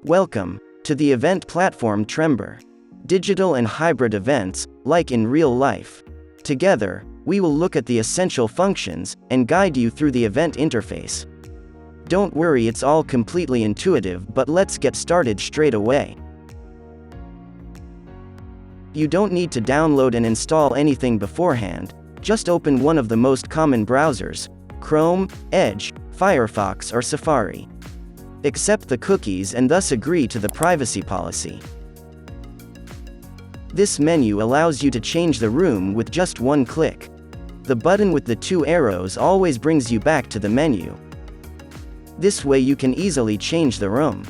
Welcome to the event platform Trember. Digital and hybrid events, like in real life. Together, we will look at the essential functions and guide you through the event interface. Don't worry, it's all completely intuitive, but let's get started straight away. You don't need to download and install anything beforehand. Just open one of the most common browsers: Chrome, Edge, Firefox or Safari. Accept the cookies and thus agree to the privacy policy. This menu allows you to change the room with just one click. The button with the two arrows always brings you back to the menu. This way you can easily change the room.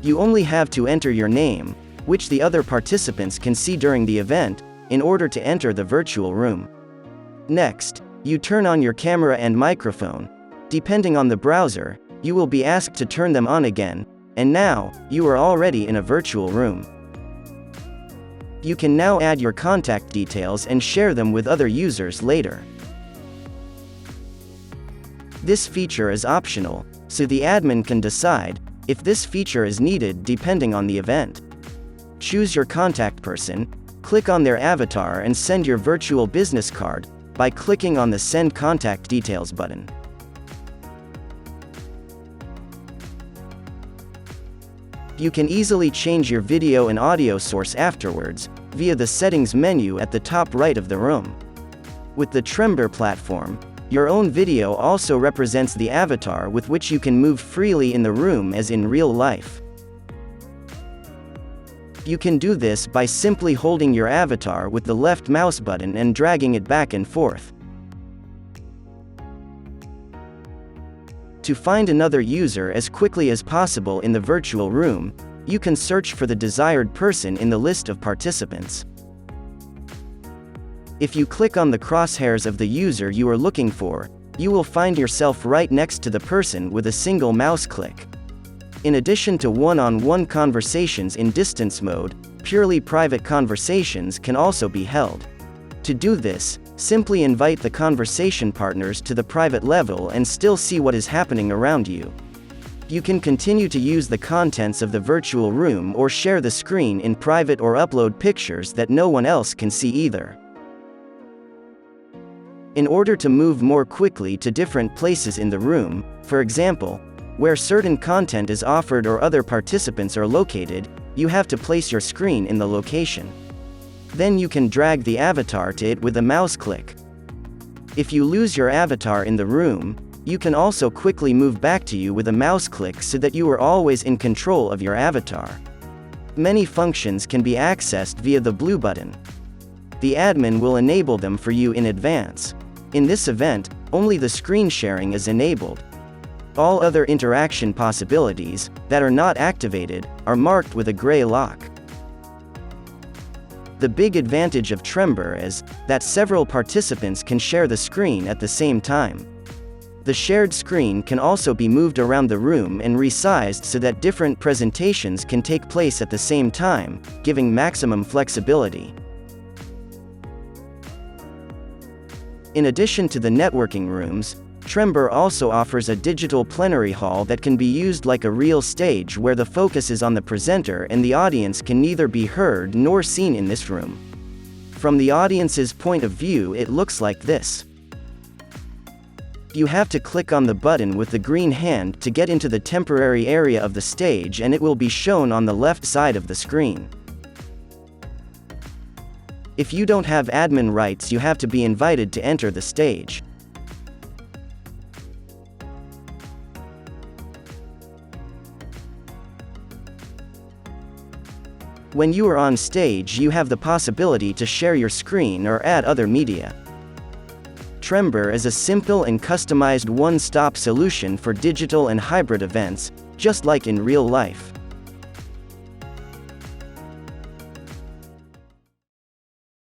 You only have to enter your name, which the other participants can see during the event, in order to enter the virtual room. Next, you turn on your camera and microphone. Depending on the browser, you will be asked to turn them on again, and now, you are already in a virtual room. You can now add your contact details and share them with other users later. This feature is optional, so the admin can decide if this feature is needed depending on the event. Choose your contact person, click on their avatar and send your virtual business card by clicking on the Send Contact Details button. You can easily change your video and audio source afterwards, via the settings menu at the top right of the room. With the Trember platform, your own video also represents the avatar with which you can move freely in the room as in real life. You can do this by simply holding your avatar with the left mouse button and dragging it back and forth. To find another user as quickly as possible in the virtual room, you can search for the desired person in the list of participants. If you click on the crosshairs of the user you are looking for, you will find yourself right next to the person with a single mouse click. In addition to one-on-one conversations in distance mode, purely private conversations can also be held. To do this, simply invite the conversation partners to the private level and still see what is happening around you. You can continue to use the contents of the virtual room or share the screen in private or upload pictures that no one else can see either. In order to move more quickly to different places in the room, for example, where certain content is offered or other participants are located, you have to place your screen in the location. Then you can drag the avatar to it with a mouse click. If you lose your avatar in the room, you can also quickly move back to you with a mouse click so that you are always in control of your avatar. Many functions can be accessed via the blue button. The admin will enable them for you in advance. In this event, only the screen sharing is enabled. All other interaction possibilities that are not activated are marked with a gray lock. The big advantage of Trember is that several participants can share the screen at the same time. The shared screen can also be moved around the room and resized so that different presentations can take place at the same time, giving maximum flexibility. In addition to the networking rooms, Trember also offers a digital plenary hall that can be used like a real stage where the focus is on the presenter and the audience can neither be heard nor seen in this room. From the audience's point of view, it looks like this. You have to click on the button with the green hand to get into the temporary area of the stage, and it will be shown on the left side of the screen. If you don't have admin rights, you have to be invited to enter the stage. When you are on stage, you have the possibility to share your screen or add other media. Trember is a simple and customized one-stop solution for digital and hybrid events, just like in real life.